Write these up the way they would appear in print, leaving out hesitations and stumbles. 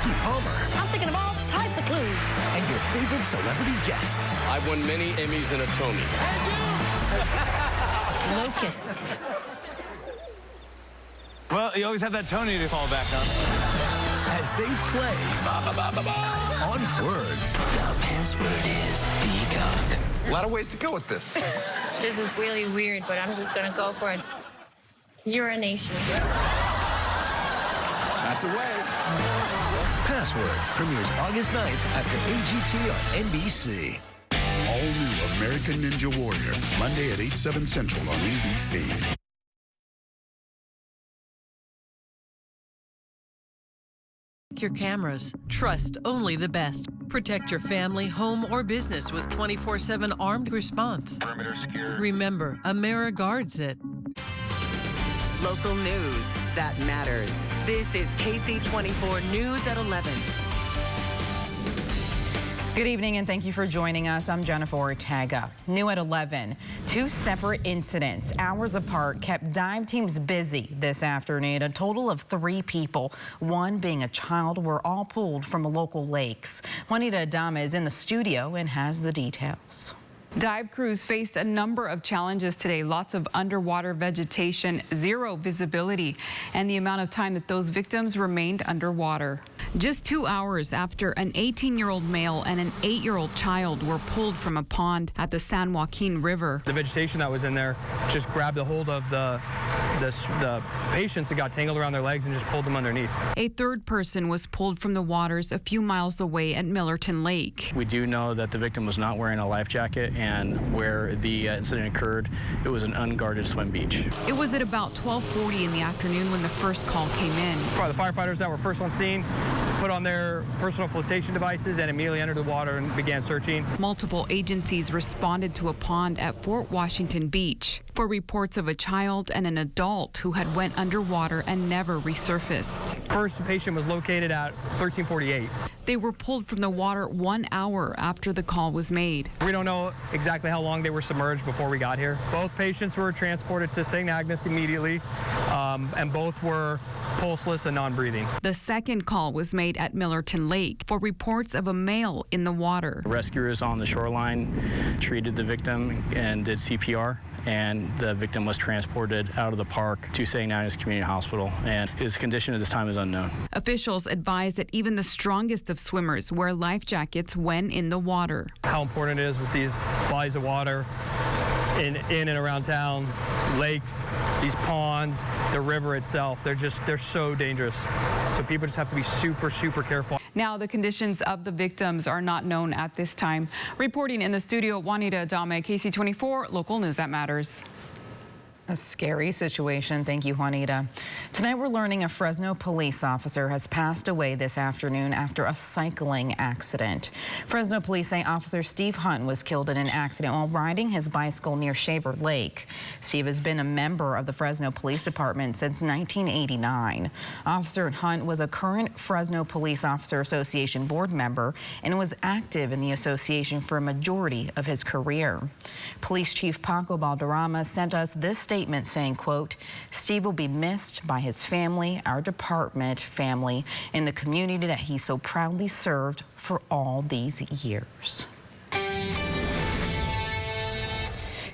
Keke Palmer. I'm thinking of all types of clues. And your favorite celebrity guests. I've won many Emmys and a Tony. Locusts. Well, you always have that Tony to fall back on. As they play on words. The password is peacock. A lot of ways to go with this. This is really weird, but I'm just going to go for it. Urination. That's a way. Password premieres August 9th after AGT on NBC. All new American Ninja Warrior, Monday at 8/7 Central on NBC. Your cameras. Trust only the best. Protect your family, home, or business with 24/7 armed response. Perimeter secure. Remember, AmeriGuards it. Local news that matters. This is Ksee 24 News at 11. Good evening and thank you for joining us. I'm Jennifer Ortega. New at 11, two separate incidents, hours apart, kept dive teams busy this afternoon. A total of 3 people, one being a child, were all pulled from local lakes. Juanita Adama is in the studio and has the details. Dive crews faced a number of challenges today. Lots of underwater vegetation, zero visibility, and the amount of time that those victims remained underwater. Just 2 hours after an 18-year-old male and an 8-year-old child were pulled from a pond at the San Joaquin River. The vegetation that was in there just grabbed a hold of the patients and got tangled around their legs and just pulled them underneath. A third person was pulled from the waters a few miles away at Millerton Lake. We do know that the victim was not wearing a life jacket, and where the incident occurred, it was an unguarded swim beach. It was at about 12:40 in the afternoon when the first call came in. The firefighters that were first on scene put on their personal flotation devices and immediately entered the water and began searching. Multiple agencies responded to a pond at Fort Washington Beach for reports of a child and an adult who had went underwater and never resurfaced. First patient was located at 1348. They were pulled from the water 1 hour after the call was made. We don't know exactly how long they were submerged before we got here. Both patients were transported to St. Agnes immediately, and both were pulseless and non-breathing. The second call was made at Millerton Lake for reports of a male in the water. Rescuers on the shoreline treated the victim and did CPR, and the victim was transported out of the park to St. Agnes Community Hospital, and his condition at this time is unknown. Officials advise that even the strongest of swimmers wear life jackets when in the water. How important it is with these bodies of water in and around town, lakes, these ponds, the river itself, they're so dangerous. So people just have to be super, super careful. Now, the conditions of the victims are not known at this time. Reporting in the studio, Juanita Adama, Ksee 24, local news that matters. A scary situation. Thank you, Juanita. Tonight we're learning a Fresno police officer has passed away this afternoon after a cycling accident. Fresno police say Officer Steve Hunt was killed in an accident while riding his bicycle near Shaver Lake. Steve has been a member of the Fresno Police Department since 1989. Officer Hunt was a current Fresno Police Officer Association board member and was active in the association for a majority of his career. Police Chief Paco Valderrama sent us this statement saying, quote, Steve will be missed by his family, our department, family, and the community that he so proudly served for all these years.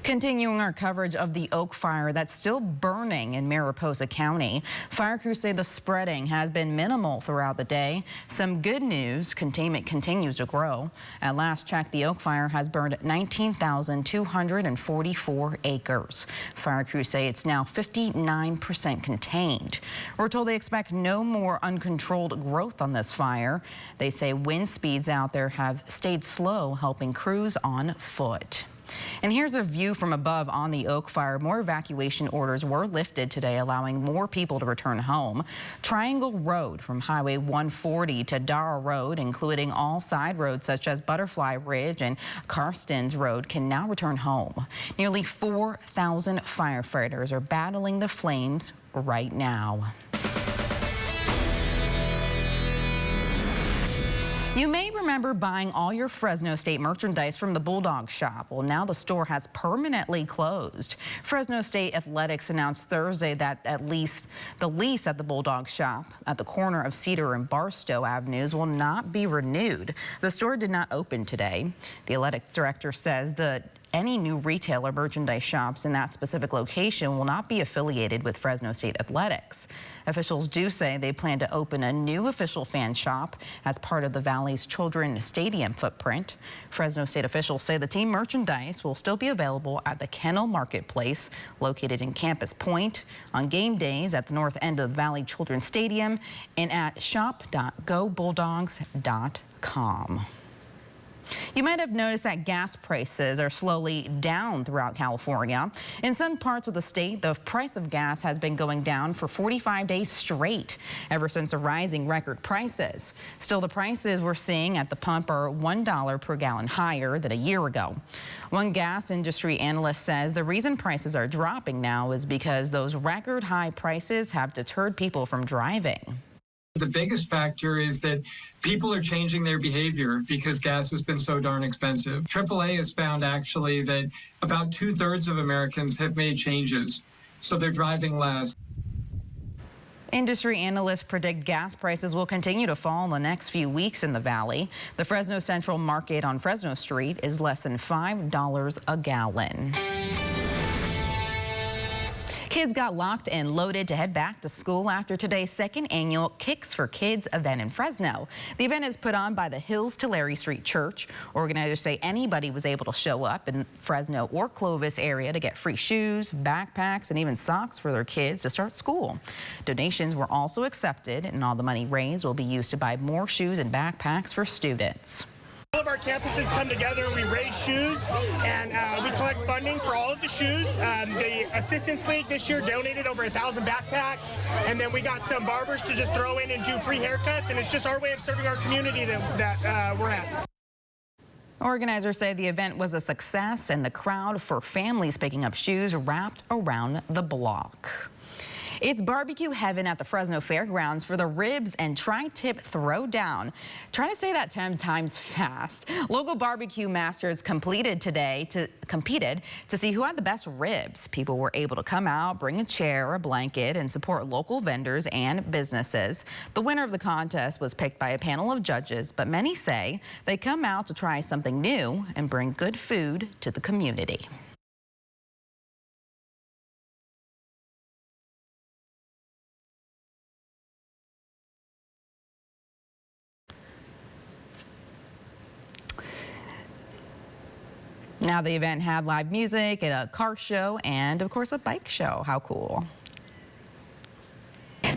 Continuing our coverage of the Oak Fire that's still burning in Mariposa County. Fire crews say the spreading has been minimal throughout the day. Some good news, containment continues to grow. At last check, the Oak Fire has burned 19,244 acres. Fire crews say it's now 59% contained. We're told they expect no more uncontrolled growth on this fire. They say wind speeds out there have stayed slow, helping crews on foot. And here's a view from above on the Oak Fire. More evacuation orders were lifted today, allowing more people to return home. Triangle Road from Highway 140 to Dara Road, including all side roads such as Butterfly Ridge and Karstens Road, can now return home. Nearly 4,000 firefighters are battling the flames right now. You may remember buying all your Fresno State merchandise from the Bulldog shop. Well, now the store has permanently closed. Fresno State Athletics announced Thursday that the lease at the Bulldog shop at the corner of Cedar and Barstow Avenues will not be renewed. The store did not open today. The athletics director says that any new retailer merchandise shops in that specific location will not be affiliated with Fresno State Athletics. Officials do say they plan to open a new official fan shop as part of the Valley's Children's Stadium footprint. Fresno State officials say the team merchandise will still be available at the Kennel Marketplace located in Campus Point, on game days at the north end of the Valley Children's Stadium, and at shop.gobulldogs.com. You might have noticed that gas prices are slowly down throughout California. In some parts of the state, the price of gas has been going down for 45 days straight, ever since rising record prices. Still, the prices we're seeing at the pump are $1 per gallon higher than a year ago. One gas industry analyst says the reason prices are dropping now is because those record high prices have deterred people from driving. The biggest factor is that people are changing their behavior because gas has been so darn expensive. AAA has found actually that about 2/3 of Americans have made changes, so they're driving less. Industry analysts predict gas prices will continue to fall in the next few weeks in the Valley. The Fresno Central Market on Fresno Street is less than $5 a gallon. Kids got locked and loaded to head back to school after today's second annual Kicks for Kids event in Fresno. The event is put on by the Hills to Larry Street Church. Organizers say anybody was able to show up in Fresno or Clovis area to get free shoes, backpacks, and even socks for their kids to start school. Donations were also accepted, and all the money raised will be used to buy more shoes and backpacks for students. All of our campuses come together, we raise shoes, and we collect funding for all of the shoes. The Assistance League this year donated over 1,000 backpacks, and then we got some barbers to just throw in and do free haircuts, and it's just our way of serving our community that we're at. Organizers say the event was a success, and the crowd for families picking up shoes wrapped around the block. It's barbecue heaven at the Fresno Fairgrounds for the ribs and tri-tip throwdown. Try to say that 10 times fast. Local barbecue masters competed to see who had the best ribs. People were able to come out, bring a chair or a blanket, and support local vendors and businesses. The winner of the contest was picked by a panel of judges, but many say they come out to try something new and bring good food to the community. Now the event had live music and a car show and of course a bike show. How cool.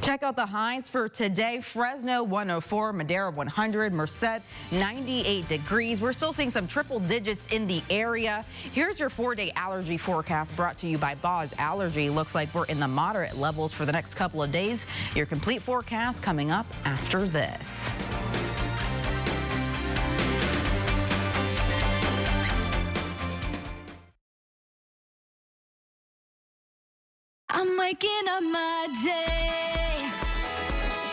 Check out the highs for today. Fresno 104, Madera 100, Merced 98 degrees. We're still seeing some triple digits in the area. Here's your 4-day allergy forecast brought to you by Boz Allergy. Looks like we're in the moderate levels for the next couple of days. Your complete forecast coming up after this. I'm waking up my day,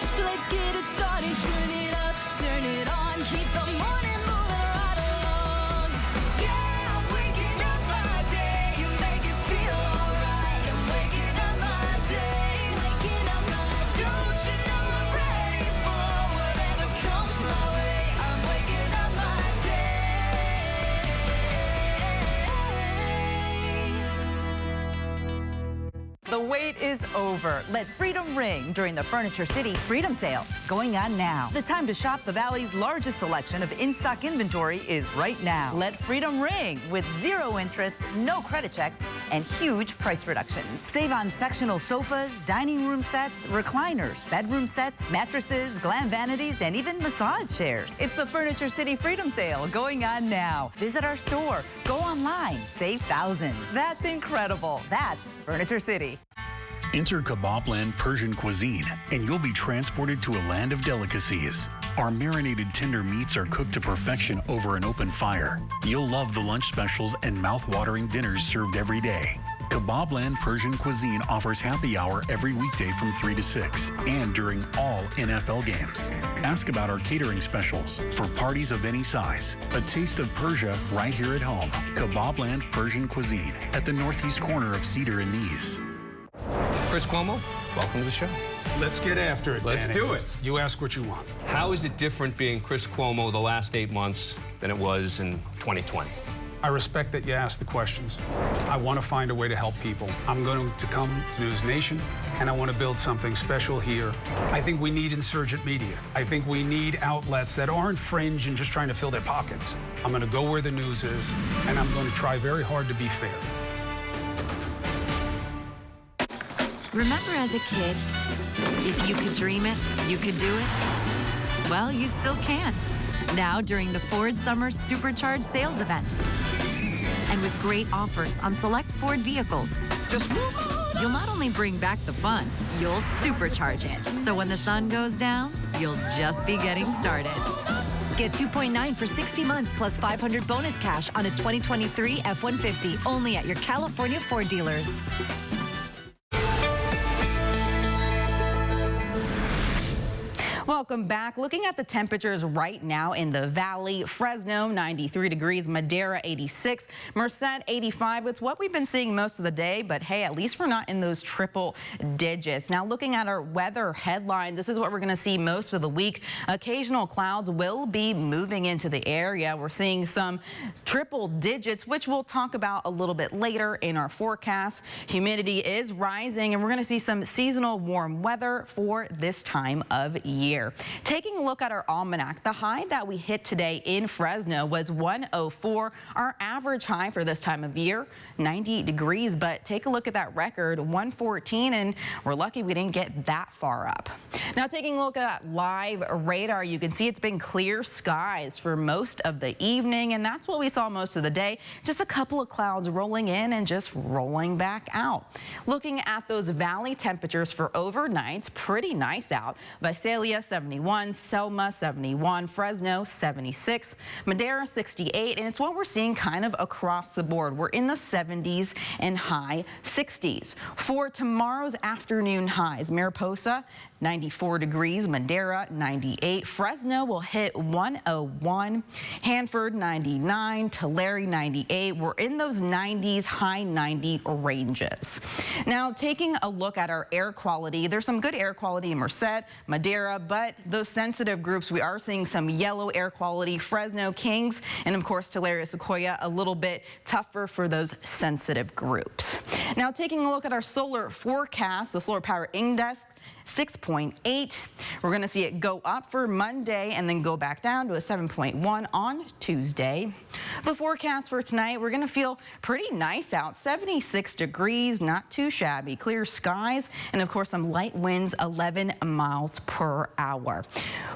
so let's get it started. Turn it up, turn it on, keep the morning moving right along. Yeah, I'm waking up my day, you make it feel alright. I'm waking up my day, waking up my day. Don't you know I'm ready for whatever comes my way? I'm waking up my day. The wait is over. Let freedom ring during the Furniture City Freedom Sale, going on now. The time to shop the Valley's largest selection of in-stock inventory is right now. Let freedom ring with 0 interest, no credit checks, and huge price reductions. Save on sectional sofas, dining room sets, recliners, bedroom sets, mattresses, glam vanities, and even massage chairs. It's the Furniture City Freedom Sale, going on now. Visit our store, go online, save thousands. That's incredible. That's Furniture City. Enter Kebabland Persian cuisine, and you'll be transported to a land of delicacies. Our marinated tender meats are cooked to perfection over an open fire. You'll love the lunch specials and mouth-watering dinners served every day. Kebabland Persian Cuisine offers happy hour every weekday from 3 to 6 and during all NFL games. Ask about our catering specials for parties of any size. A taste of Persia right here at home. Kebabland Persian Cuisine at the northeast corner of Cedar and Nees. Chris Cuomo, welcome to the show. Let's get after it, Let's Danny. do it. You ask what you want. How is it different being Chris Cuomo the last 8 months than it was in 2020? I respect that you ask the questions. I want to find a way to help people. I'm going to come to News Nation, and I want to build something special here. I think we need insurgent media. I think we need outlets that aren't fringe and just trying to fill their pockets. I'm going to go where the news is, and I'm going to try very hard to be fair. Remember as a kid, if you could dream it, you could do it? Well, you still can. Now during the Ford Summer Supercharged sales event. And with great offers on select Ford vehicles, you'll not only bring back the fun, you'll supercharge it. So when the sun goes down, you'll just be getting started. Get 2.9 for 60 months plus 500 bonus cash on a 2023 F-150 only at your California Ford dealers. Welcome back. Looking at the temperatures right now in the valley, Fresno 93 degrees, Madera 86, Merced 85. It's what we've been seeing most of the day, but hey, at least we're not in those triple digits. Now looking at our weather headlines, this is what we're going to see most of the week. Occasional clouds will be moving into the area. We're seeing some triple digits, which we'll talk about a little bit later in our forecast. Humidity is rising, and we're going to see some seasonal warm weather for this time of year. Taking a look at our almanac, the high that we hit today in Fresno was 104. Our average high for this time of year, 90 degrees. But take a look at that record, 114, and we're lucky we didn't get that far up. Now taking a look at that live radar, you can see it's been clear skies for most of the evening, and that's what we saw most of the day. Just a couple of clouds rolling in and just rolling back out. Looking at those valley temperatures for overnights, pretty nice out. Visalia 71, Selma 71, Fresno 76, Madera 68, and it's what we're seeing kind of across the board. We're in the 70s and high 60s. For tomorrow's afternoon highs, Mariposa 94 degrees, Madera 98, Fresno will hit 101, Hanford 99, Tulare 98. We're in those 90s, high 90 ranges. Now taking a look at our air quality, there's some good air quality in Merced, Madera, but those sensitive groups, we are seeing some yellow air quality, Fresno, Kings, and of course Tulare, Sequoia, a little bit tougher for those sensitive groups. Now taking a look at our solar forecast, the solar power index, 6.8. We're going to see it go up for Monday and then go back down to a 7.1 on Tuesday. The forecast for tonight, we're going to feel pretty nice out. 76 degrees, not too shabby. Clear skies, and of course some light winds, 11 miles per hour.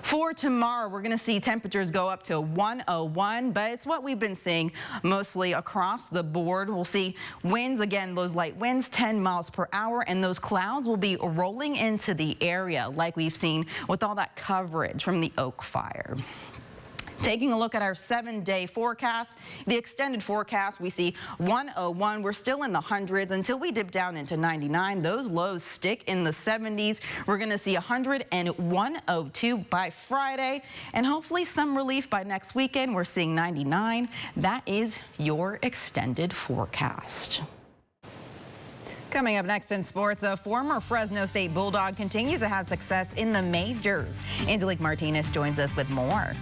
For tomorrow, we're going to see temperatures go up to 101, but it's what we've been seeing mostly across the board. We'll see winds, again, those light winds, 10 miles per hour, and those clouds will be rolling into the area like we've seen with all that coverage from the Oak Fire. Taking a look at our 7-day forecast, the extended forecast, we see 101. We're still in the hundreds until we dip down into 99. Those lows stick in the 70s. We're going to see 100 and 102 by Friday, and hopefully some relief by next weekend. We're seeing 99. That is your extended forecast. Coming up next in sports, a former Fresno State Bulldog continues to have success in the majors. Angelique Martinez joins us with more.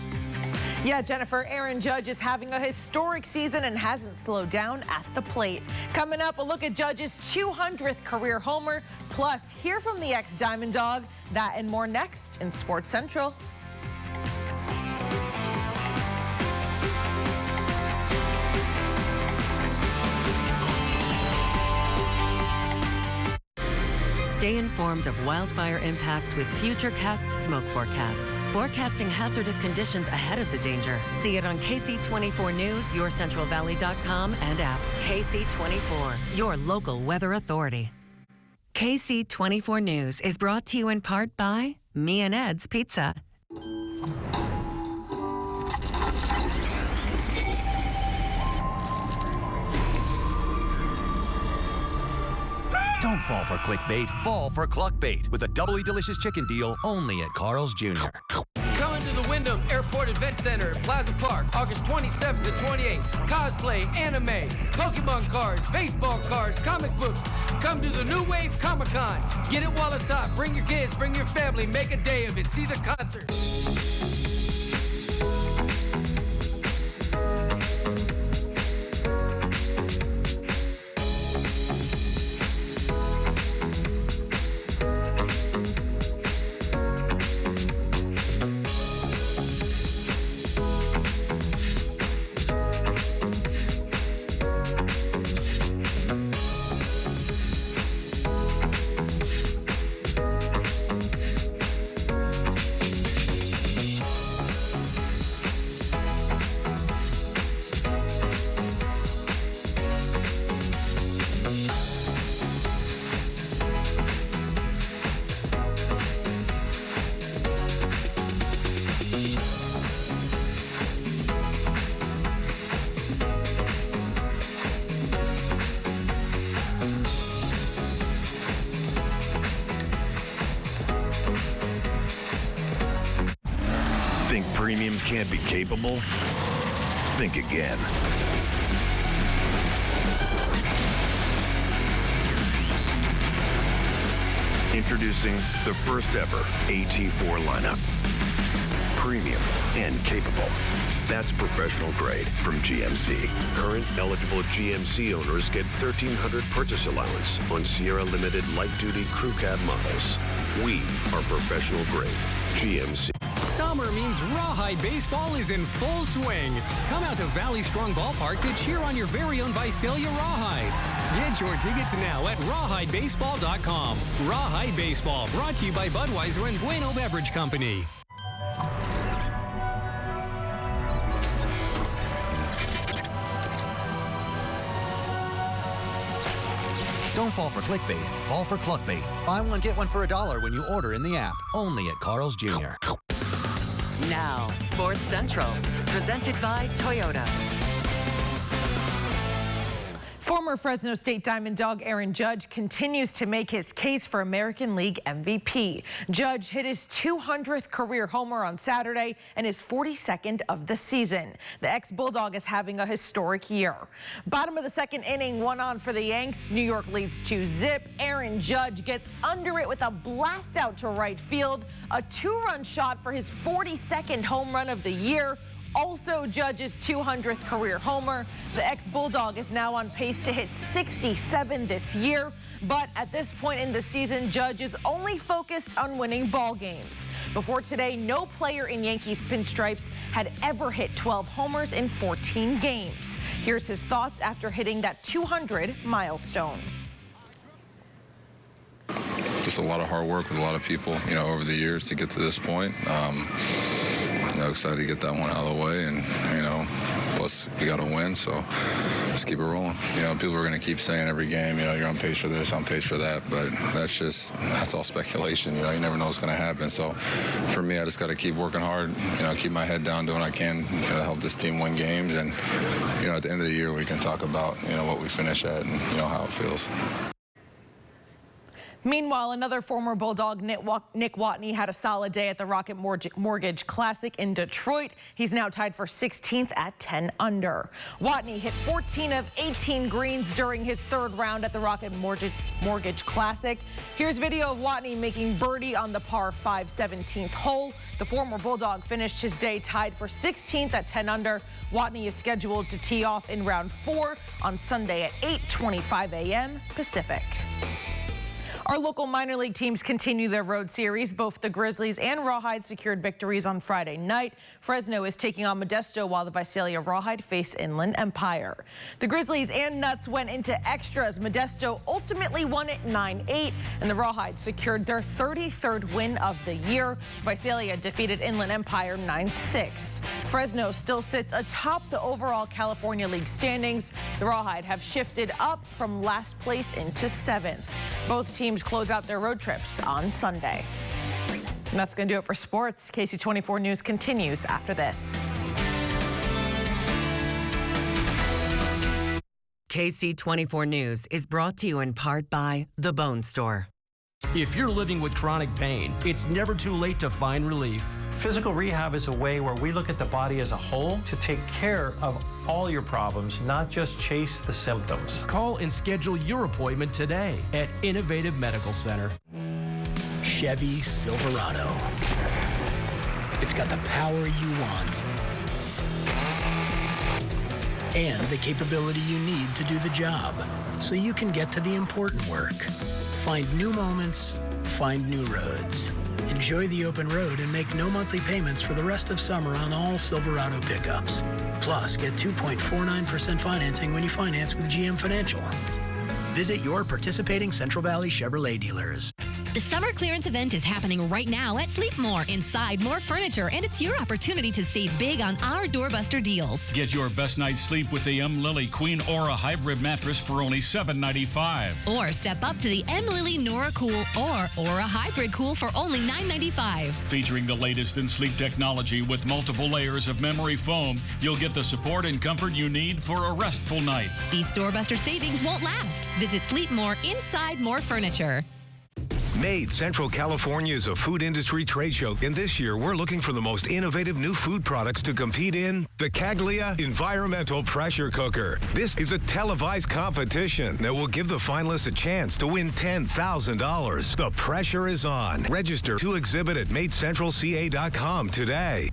Yeah, Jennifer, Aaron Judge is having a historic season and hasn't slowed down at the plate. Coming up, a look at Judge's 200th career homer, plus hear from the ex-Diamond Dog. That and more next in Sports Central. Stay informed of wildfire impacts with Futurecast smoke forecasts, forecasting hazardous conditions ahead of the danger. See it on KC24 News, YourCentralValley.com, and app. KC24, your local weather authority. KC24 News is brought to you in part by Me and Ed's Pizza. Don't fall for clickbait. Fall for Cluckbait with a doubly delicious chicken deal only at Carl's Jr. Coming to the Wyndham Airport Event Center at Plaza Park, August 27th to 28th. Cosplay, anime, Pokemon cards, baseball cards, comic books. Come to the New Wave Comic-Con. Get it while it's hot. Bring your kids, bring your family, make a day of it. See the concert. Think premium can't be capable? Think again. Introducing the first ever AT4 lineup. Premium and capable. That's professional grade from GMC. Current eligible GMC owners get $1,300 purchase allowance on Sierra Limited light-duty crew cab models. We are professional grade. GMC. Summer means Rawhide Baseball is in full swing. Come out to Valley Strong Ballpark to cheer on your very own Visalia Rawhide. Get your tickets now at rawhidebaseball.com. Rawhide Baseball, brought to you by Budweiser and Bueno Beverage Company. Don't fall for clickbait. Fall for Cluckbait. Buy one, get one for $1 when you order in the app. Only at Carl's Jr. Now, Sports Central, presented by Toyota. Former Fresno State Diamond Dog Aaron Judge continues to make his case for American League MVP. Judge hit his 200th career homer on Saturday and his 42nd of the season. The ex-Bulldog is having a historic year. Bottom of the second inning, one on for the Yanks. New York leads 2-0. Aaron Judge gets under it with a blast out to right field. A two-run shot for his 42nd home run of the year. Also Judge's 200th career homer. The ex-Bulldog is now on pace to hit 67 this year. But at this point in the season, Judge is only focused on winning ball games. Before today, no player in Yankees pinstripes had ever hit 12 homers in 14 games. Here's his thoughts after hitting that 200 milestone. Just a lot of hard work with a lot of people, over the years to get to this point. Excited to get that one out of the way, and plus we got to win, so just keep it rolling. People are going to keep saying every game, you're on pace for this, on pace for that, but that's all speculation. You never know what's going to happen. So for me, I just got to keep working hard, keep my head down, doing what I can to help this team win games, and at the end of the year we can talk about what we finish at and how it feels. Meanwhile, another former Bulldog, Nick Watney, had a solid day at the Rocket Mortgage Classic in Detroit. He's now tied for 16th at 10 under. Watney hit 14 of 18 greens during his third round at the Rocket Mortgage Classic. Here's video of Watney making birdie on the par 5 17th hole. The former Bulldog finished his day tied for 16th at 10 under. Watney is scheduled to tee off in round 4 on Sunday at 8:25 a.m. Pacific. Our local minor league teams continue their road series. Both the Grizzlies and Rawhide secured victories on Friday night. Fresno is taking on Modesto while the Visalia Rawhide face Inland Empire. The Grizzlies and Nuts went into extras. Modesto ultimately won it 9-8, and the Rawhide secured their 33rd win of the year. Visalia defeated Inland Empire 9-6. Fresno still sits atop the overall California League standings. The Rawhide have shifted up from last place into 7th. Both teams close out their road trips on Sunday. And that's going to do it for sports. KC24 News continues after this. KC24 News is brought to you in part by The Bone Store. If you're living with chronic pain, it's never too late to find relief. Physical rehab is a way where we look at the body as a whole to take care of all your problems, not just chase the symptoms. Call and schedule your appointment today at Innovative Medical Center. Chevy Silverado. It's got the power you want and the capability you need to do the job so you can get to the important work. Find new moments, find new roads. Enjoy the open road and make no monthly payments for the rest of summer on all Silverado pickups. Plus, get 2.49% financing when you finance with GM Financial. Visit your participating Central Valley Chevrolet dealers. The summer clearance event is happening right now at Sleep More inside More Furniture, and it's your opportunity to save big on our doorbuster deals. Get your best night's sleep with the M. Lily Queen Aura Hybrid mattress for only $7.95. Or step up to the M. Lily Nora Cool or Aura Hybrid Cool for only $9.95. Featuring the latest in sleep technology with multiple layers of memory foam, you'll get the support and comfort you need for a restful night. These doorbuster savings won't last. Visit Sleep More inside More Furniture. MADE Central California is a food industry trade show, and this year we're looking for the most innovative new food products to compete in the Caglia Environmental Pressure Cooker. This is a televised competition that will give the finalists a chance to win $10,000. The pressure is on. Register to exhibit at MadeCentralCA.com today.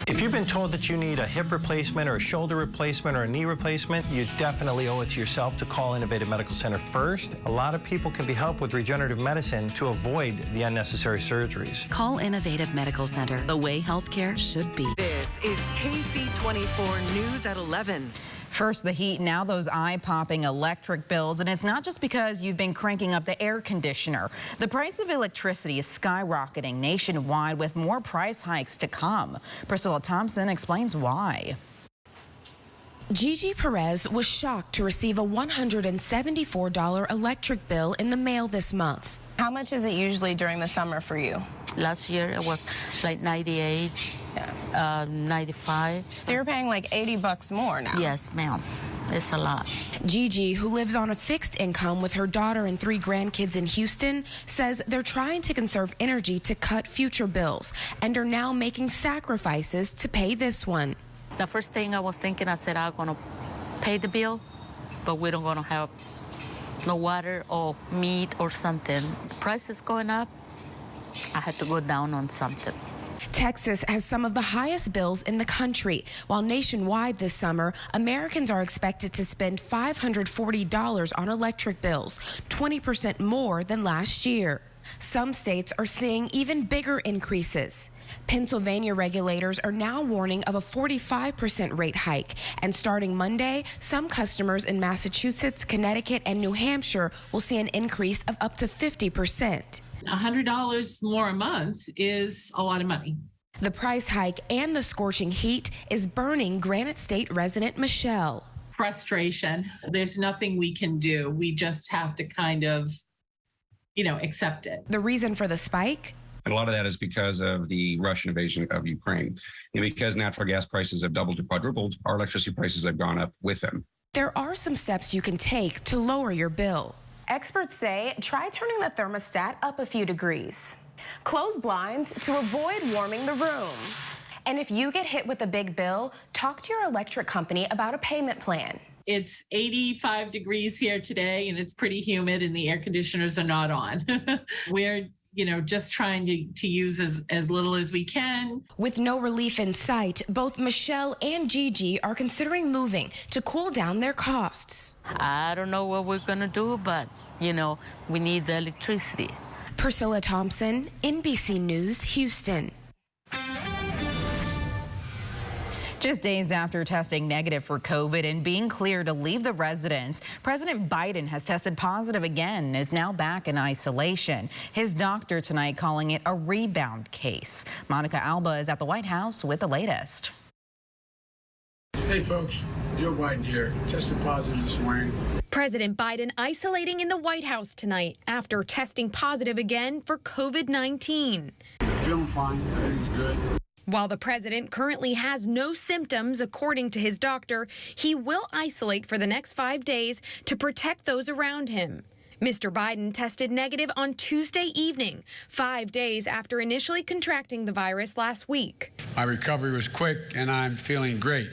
If you've been told that you need a hip replacement or a shoulder replacement or a knee replacement, you definitely owe it to yourself to call Innovative Medical Center first. A lot of people can be helped with regenerative medicine to avoid the unnecessary surgeries. Call Innovative Medical Center, the way healthcare should be. This is KC24 News at 11. First, the heat, now those eye-popping electric bills. And it's not just because you've been cranking up the air conditioner. The price of electricity is skyrocketing nationwide with more price hikes to come. Priscilla Thompson explains why. Gigi Perez was shocked to receive a $174 electric bill in the mail this month. How much is it usually during the summer for you? Last year it was like 98, 95. So you're paying like $80 more now? Yes, ma'am. It's a lot. Gigi, who lives on a fixed income with her daughter and 3 grandkids in Houston, says they're trying to conserve energy to cut future bills and are now making sacrifices to pay this one. The first thing I was thinking, I said, I'm going to pay the bill, but we don't going to have no water or meat or something. The price is going up. I had to go down on something. Texas has some of the highest bills in the country, while nationwide this summer, Americans are expected to spend $540 on electric bills, 20% more than last year. Some states are seeing even bigger increases. Pennsylvania regulators are now warning of a 45% rate hike, and starting Monday, some customers in Massachusetts, Connecticut, and New Hampshire will see an increase of up to 50%. $100 more a month is a lot of money. The price hike and the scorching heat is burning Granite State resident Michelle. Frustration. There's nothing we can do. We just have to kind of, accept it. The reason for the spike? And a lot of that is because of the Russian invasion of Ukraine. And because natural gas prices have doubled to quadrupled, our electricity prices have gone up with them. There are some steps you can take to lower your bill. Experts say try turning the thermostat up a few degrees. Close blinds to avoid warming the room. And if you get hit with a big bill, talk to your electric company about a payment plan. It's 85 degrees here today, and it's pretty humid, and the air conditioners are not on. We're just trying to use as little as we can. With no relief in sight, both Michelle and Gigi are considering moving to cool down their costs. I don't know what we're going to do, but, we need the electricity. Priscilla Thompson, NBC News, Houston. Just days after testing negative for COVID and being cleared to leave the residence, President Biden has tested positive again and is now back in isolation. His doctor tonight calling it a rebound case. Monica Alba is at the White House with the latest. Hey folks, Joe Biden here. Tested positive this morning. President Biden isolating in the White House tonight after testing positive again for COVID-19. Feeling fine. Everything's good. While the president currently has no symptoms, according to his doctor, he will isolate for the next 5 days to protect those around him. Mr. Biden tested negative on Tuesday evening, 5 days after initially contracting the virus last week. My recovery was quick, and I'm feeling great.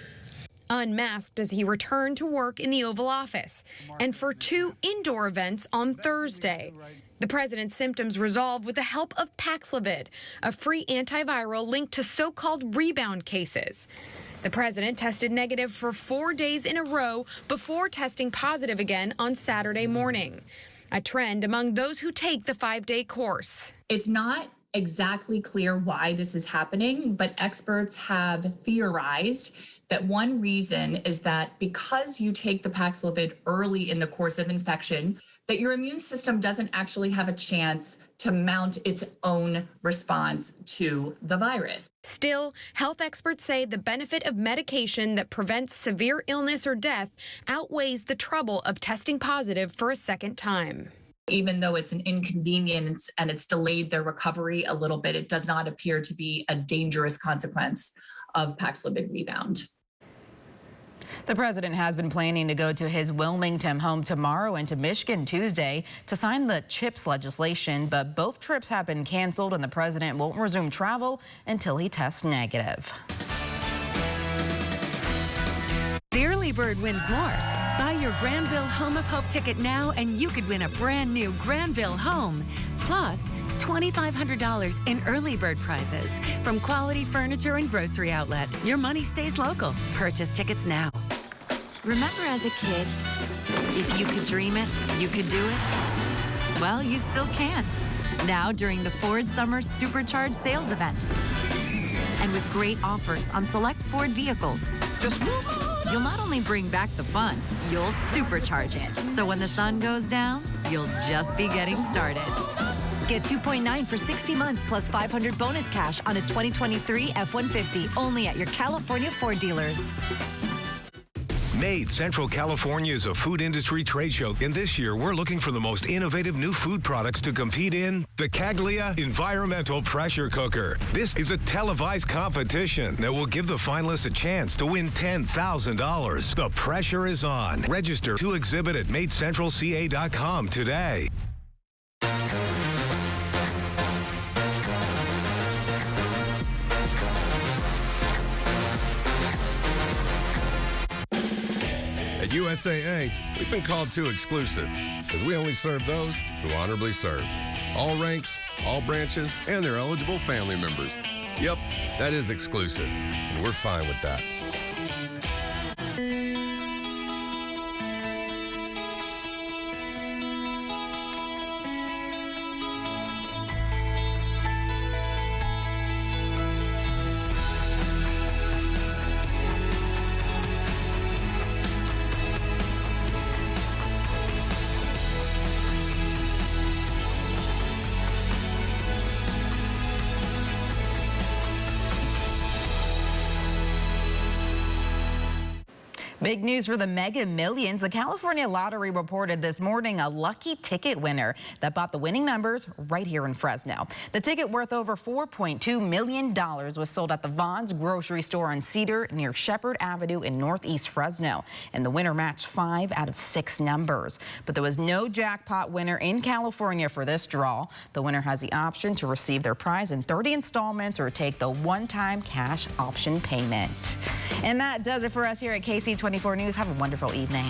Unmasked as he returned to work in the Oval Office and for 2 indoor events on Thursday. The president's symptoms resolved with the help of Paxlovid, a free antiviral linked to so-called rebound cases. The president tested negative for 4 days in a row before testing positive again on Saturday morning, a trend among those who take the 5-day course. It's not exactly clear why this is happening, but experts have theorized that one reason is that because you take the Paxlovid early in the course of infection, that your immune system doesn't actually have a chance to mount its own response to the virus. Still, health experts say the benefit of medication that prevents severe illness or death outweighs the trouble of testing positive for a second time. Even though it's an inconvenience and it's delayed their recovery a little bit, it does not appear to be a dangerous consequence of Paxlovid rebound. The president has been planning to go to his Wilmington home tomorrow and to Michigan Tuesday to sign the CHIPS legislation, but both trips have been canceled and the president won't resume travel until he tests negative. The early bird wins more. Buy your Granville Home of Hope ticket now and you could win a brand new Granville home. Plus, $2,500 in early bird prizes from Quality Furniture and Grocery Outlet. Your money stays local. Purchase tickets now. Remember as a kid, if you could dream it, you could do it? Well, you still can. Now during the Ford Summer Supercharged Sales Event. And with great offers on select Ford vehicles, just you'll not only bring back the fun, you'll supercharge it. So when the sun goes down, you'll just be getting started. Get 2.9 for 60 months plus 500 bonus cash on a 2023 F-150 only at your California Ford dealers. MADE Central California is a food industry trade show, and this year we're looking for the most innovative new food products to compete in the Caglia Environmental Pressure Cooker. This is a televised competition that will give the finalists a chance to win $10,000. The pressure is on. Register to exhibit at MadeCentralCA.com today. At USAA, we've been called too exclusive because we only serve those who honorably serve. All ranks, all branches, and their eligible family members. Yep, that is exclusive, and we're fine with that. Big news for the Mega Millions. The California Lottery reported this morning a lucky ticket winner that bought the winning numbers right here in Fresno. The ticket worth over $4.2 million was sold at the Vaughn's grocery store on Cedar near Shepherd Avenue in Northeast Fresno. And the winner matched 5 out of 6 numbers. But there was no jackpot winner in California for this draw. The winner has the option to receive their prize in 30 installments or take the one-time cash option payment. And that does it for us here at Ksee 24 News. Have a wonderful evening.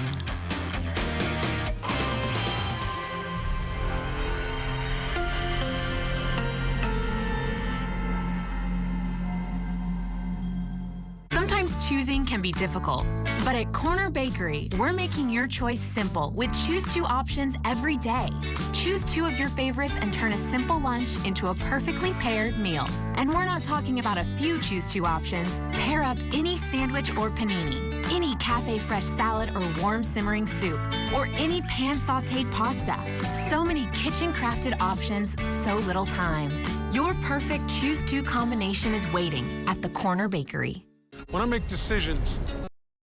Sometimes choosing can be difficult, but at Corner Bakery, we're making your choice simple with Choose 2 options every day. Choose 2 of your favorites and turn a simple lunch into a perfectly paired meal. And we're not talking about a few Choose 2 options. Pair up any sandwich or panini, any cafe fresh salad or warm simmering soup, or any pan sauteed pasta. So many kitchen crafted options, so little time. Your perfect Choose 2 combination is waiting at the Corner Bakery. When I make decisions,